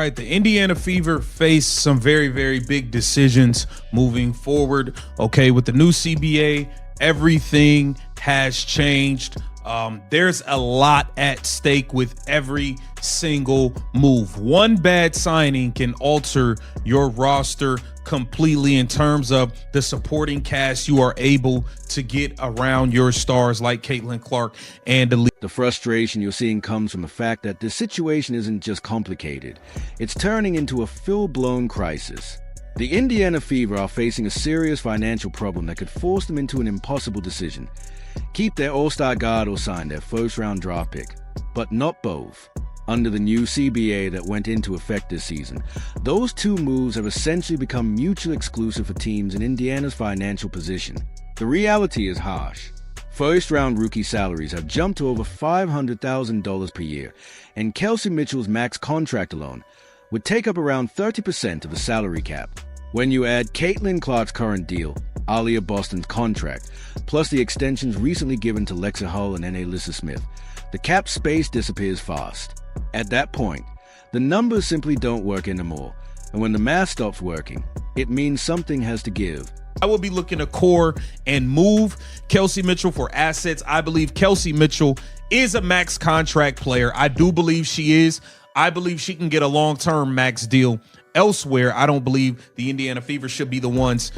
All right, the Indiana Fever face some very, very big decisions moving forward. Okay, with the new CBA, everything has changed. There's a lot at stake with every single move. One bad signing can alter your roster completely in terms of the supporting cast you are able to get around your stars like Caitlin Clark and Aaliyah. The frustration you're seeing comes from the fact that this situation isn't just complicated. It's turning into a full-blown crisis. The Indiana Fever are facing a serious financial problem that could force them into an impossible decision. Keep their all-star guard or sign their first-round draft pick, but not both. Under the new CBA that went into effect this season, those two moves have essentially become mutually exclusive for teams in Indiana's financial position. The reality is harsh. First-round rookie salaries have jumped to over $500,000 per year, and Kelsey Mitchell's max contract alone would take up around 30% of the salary cap. When you add Caitlin Clark's current deal, Aaliyah Boston's contract, plus the extensions recently given to Lexa Hull and Alyssa Smith, the cap space disappears fast. At that point, the numbers simply don't work anymore, and when the math stops working, it means something has to give. I will be looking to core and move Kelsey Mitchell for assets. I believe Kelsey Mitchell is a max contract player. I do believe she is. I believe she can get a long-term max deal elsewhere. I don't believe the Indiana Fever should be the ones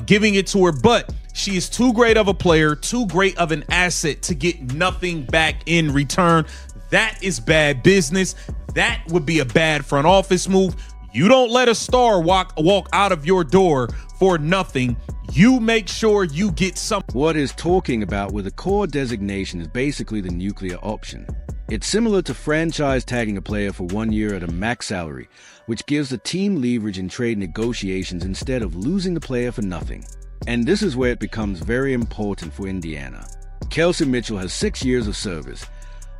giving it to her, but she is too great of a player, too great of an asset to get nothing back in return. That is bad business. That would be a bad front office move. You don't let a star walk out of your door for nothing. You make sure you get some. What is talking about with a core designation is basically the nuclear option. It's similar to franchise tagging a player for 1 year at a max salary, which gives the team leverage in trade negotiations instead of losing the player for nothing. And this is where it becomes very important for Indiana. Kelsey Mitchell has 6 years of service,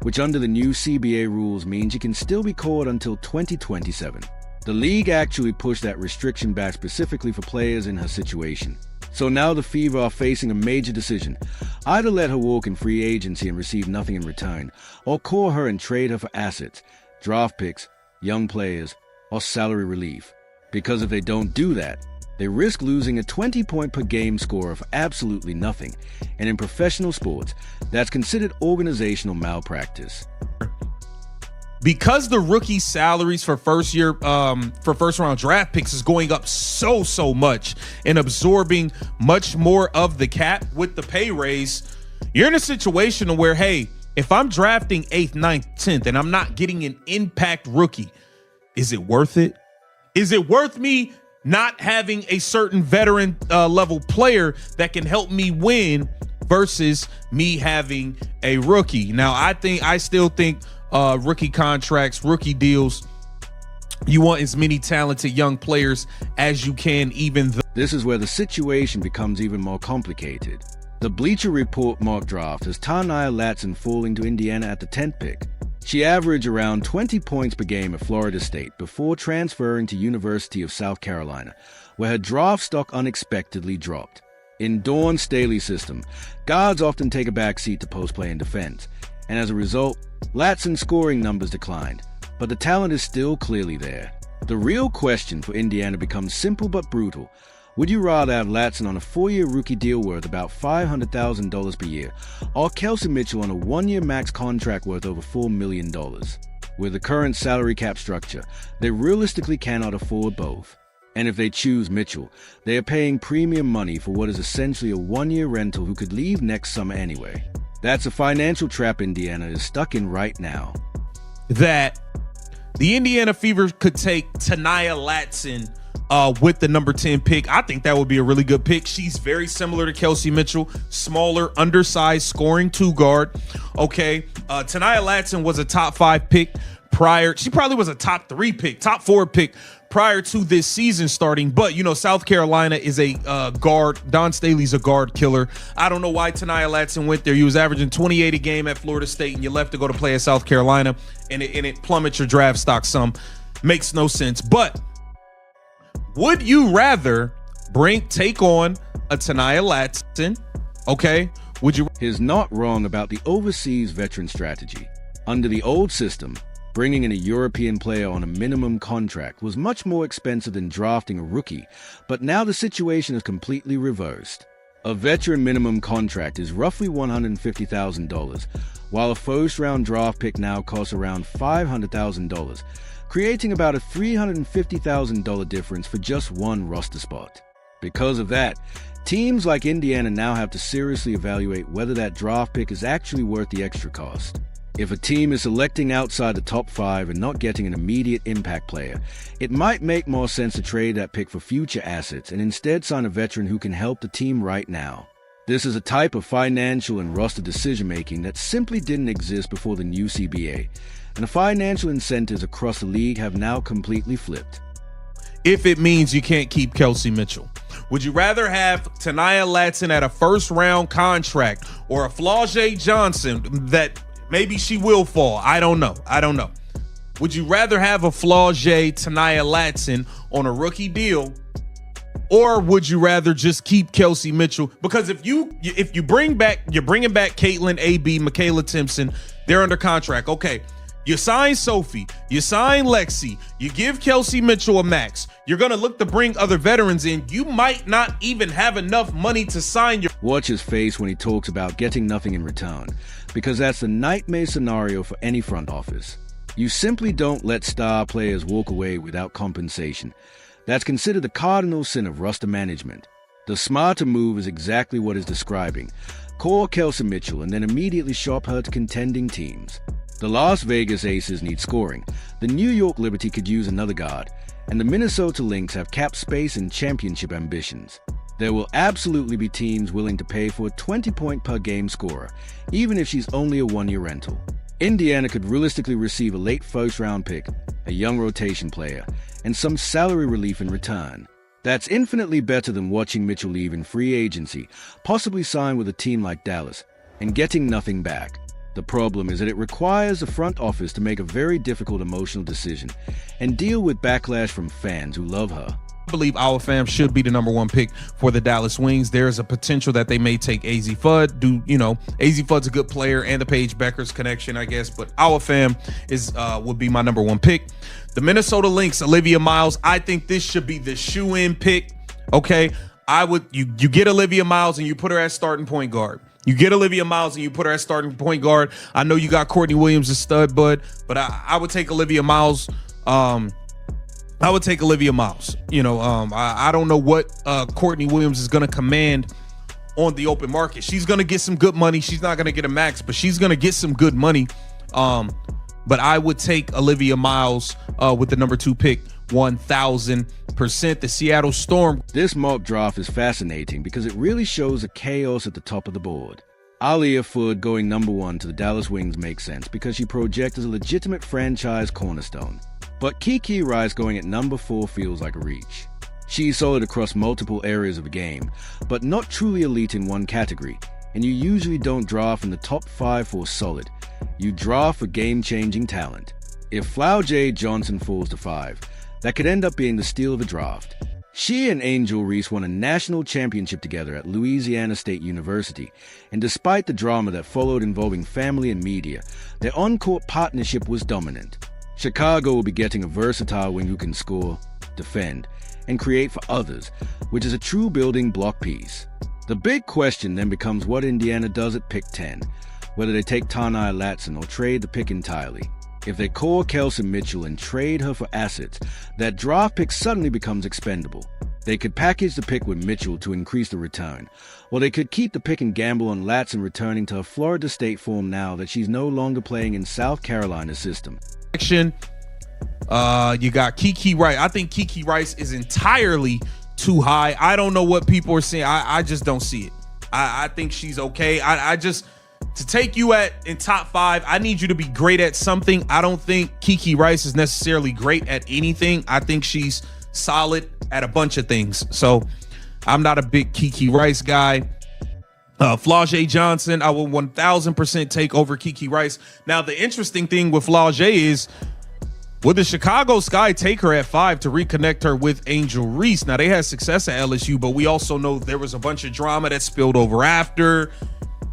which under the new CBA rules means he can still be called until 2027. The league actually pushed that restriction back specifically for players in her situation. So now the Fever are facing a major decision. Either let her walk in free agency and receive nothing in return, or core her and trade her for assets, draft picks, young players, or salary relief. Because if they don't do that, they risk losing a 20-point-per-game scorer for absolutely nothing. And in professional sports, that's considered organizational malpractice. Because the rookie salaries for first round draft picks is going up so much and absorbing much more of the cap with the pay raise, you're in a situation where, hey, if I'm drafting 8th, 9th, 10th, and I'm not getting an impact rookie, is it worth it? Is it worth me not having a certain veteran level player that can help me win versus me having a rookie? Now, I still think rookie contracts, rookie deals, you want as many talented young players as you can, even though. This is where the situation becomes even more complicated. The Bleacher Report mock draft has Ta'Niya Latson falling to Indiana at the 10th pick. She averaged around 20 points per game at Florida State before transferring to University of South Carolina, where her draft stock unexpectedly dropped. In Dawn Staley's system, guards often take a backseat to post play and defense, and as a result, Latson's scoring numbers declined, but the talent is still clearly there. The real question for Indiana becomes simple but brutal. Would you rather have Latson on a 4-year rookie deal worth about $500,000 per year, or Kelsey Mitchell on a 1-year max contract worth over $4 million? With the current salary cap structure, they realistically cannot afford both. And if they choose Mitchell, they are paying premium money for what is essentially a 1-year rental who could leave next summer anyway. That's a financial trap Indiana is stuck in right now. That the Indiana Fever could take Ta'Niya Latson with the number 10 pick. I think that would be a really good pick. She's very similar to Kelsey Mitchell, smaller, undersized, scoring 2-guard. Okay, Ta'Niya Latson was a top 5 pick prior. She probably was a top 3 pick, top 4 pick prior to this season starting. But, you know, South Carolina is a guard. Dawn Staley's a guard killer. I don't know why Ta'Niya Latson went there. You was averaging 28 a game at Florida State, and you left to go to play at South Carolina, and it plummets your draft stock some. Makes no sense. But would you rather take on a Ta'Niya Latson? Okay. Would you? He's not wrong about the overseas veteran strategy. Under the old system, Bringing in a European player on a minimum contract was much more expensive than drafting a rookie, but now the situation is completely reversed. A veteran minimum contract is roughly $150,000, while a first-round draft pick now costs around $500,000, creating about a $350,000 difference for just one roster spot. Because of that, teams like Indiana now have to seriously evaluate whether that draft pick is actually worth the extra cost. If a team is selecting outside the top 5 and not getting an immediate impact player, it might make more sense to trade that pick for future assets and instead sign a veteran who can help the team right now. This is a type of financial and roster decision-making that simply didn't exist before the new CBA, and the financial incentives across the league have now completely flipped. If it means you can't keep Kelsey Mitchell, would you rather have Ta'Niya Latson at a first-round contract or a Flau'jae Johnson that maybe she will fall? I don't know. Would you rather have a Flau'jae Ta'Niya Latson on a rookie deal, or would you rather just keep Kelsey Mitchell? Because if you bringing back Caitlin, AB, Michaela Timpson, they're under contract. Okay, you sign Sophie, you sign Lexi, you give Kelsey Mitchell a max. You're gonna look to bring other veterans in. You might not even have enough money to sign your. Watch his face when he talks about getting nothing in return, because that's a nightmare scenario for any front office. You simply don't let star players walk away without compensation. That's considered the cardinal sin of roster management. The smarter move is exactly what he's describing. Call Kelsey Mitchell and then immediately shop her to contending teams. The Las Vegas Aces need scoring, the New York Liberty could use another guard, and the Minnesota Lynx have cap space and championship ambitions. There will absolutely be teams willing to pay for a 20-point-per-game scorer, even if she's only a one-year rental. Indiana could realistically receive a late first-round pick, a young rotation player, and some salary relief in return. That's infinitely better than watching Mitchell leave in free agency, possibly sign with a team like Dallas, and getting nothing back. The problem is that it requires the front office to make a very difficult emotional decision and deal with backlash from fans who love her. I believe our fam should be the #1 pick for the Dallas Wings. There is a potential that they may take AZ Fudd. AZ Fudd's a good player and the Paige Beckers connection, I guess, but our fam would be my #1 pick. The Minnesota Lynx, Olivia Miles. I think this should be the shoe-in pick. Okay, you get Olivia Miles and you put her at starting point guard. You get Olivia Miles and you put her at starting point guard. I know you got Courtney Williams as stud, bud, but I would take Olivia Miles. I would take Olivia Miles. I don't know what Courtney Williams is going to command on the open market. She's going to get some good money. She's not going to get a max, but she's going to get some good money. But I would take Olivia Miles with the #2 pick, 1,000%. The Seattle Storm. This mock draft is fascinating because it really shows the chaos at the top of the board. Aaliyah Fudd going #1 to the Dallas Wings makes sense because she projects as a legitimate franchise cornerstone. But Kiki Rice going at #4 feels like a reach. She's solid across multiple areas of the game, but not truly elite in one category, and you usually don't draft in the top 5 for solid. You draft for game-changing talent. If Flau'jae Johnson falls to 5, that could end up being the steal of the draft. She and Angel Reese won a national championship together at Louisiana State University, and despite the drama that followed involving family and media, their on-court partnership was dominant. Chicago will be getting a versatile wing who can score, defend, and create for others, which is a true building block piece. The big question then becomes what Indiana does at pick 10, whether they take Ta'Niya Latson or trade the pick entirely. If they call Kelsey Mitchell and trade her for assets, that draft pick suddenly becomes expendable. They could package the pick with Mitchell to increase the return, or they could keep the pick and gamble on Latson returning to her Florida State form now that she's no longer playing in South Carolina's system. You got Kiki Rice. I think Kiki Rice is entirely too high. I don't know what people are saying. I just don't see it. I think she's okay. To take you in top 5, I need you to be great at something. I don't think Kiki Rice is necessarily great at anything. I think she's solid at a bunch of things. So I'm not a big Kiki Rice guy. Flau'jae Johnson, I will 1,000% take over Kiki Rice. Now, the interesting thing with Flau'jae is, would the Chicago Sky take her at 5 to reconnect her with Angel Reese? Now, they had success at LSU, but we also know there was a bunch of drama that spilled over after.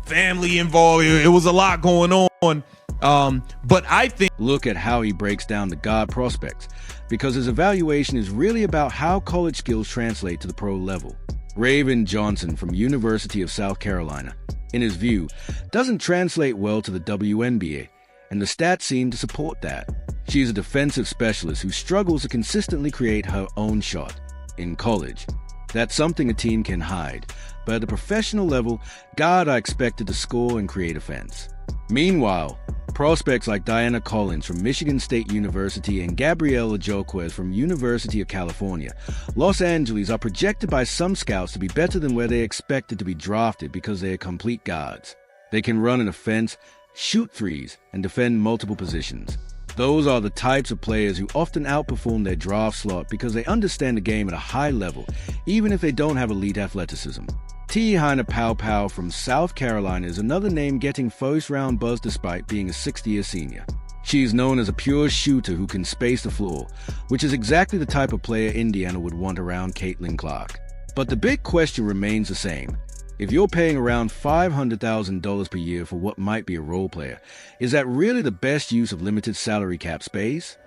family involved. It was a lot going on. But I think Look at how he breaks down the guard prospects, because his evaluation is really about how college skills translate to the pro level. Raven Johnson from University of South Carolina, in his view, doesn't translate well to the WNBA, and the stats seem to support that. She's a defensive specialist who struggles to consistently create her own shot. In college, that's something a team can hide, but at the professional level, guards are expected to score and create offense. Meanwhile, prospects like Diana Collins from Michigan State University and Gabriela Joquez from University of California, Los Angeles, are projected by some scouts to be better than where they expected to be drafted because they are complete guards. They can run an offense, shoot threes, and defend multiple positions. Those are the types of players who often outperform their draft slot because they understand the game at a high level, even if they don't have elite athleticism. Ta'Niya Latson from South Carolina is another name getting first-round buzz despite being a sixth-year senior. She is known as a pure shooter who can space the floor, which is exactly the type of player Indiana would want around Caitlin Clark. But the big question remains the same. If you're paying around $500,000 per year for what might be a role player, is that really the best use of limited salary cap space?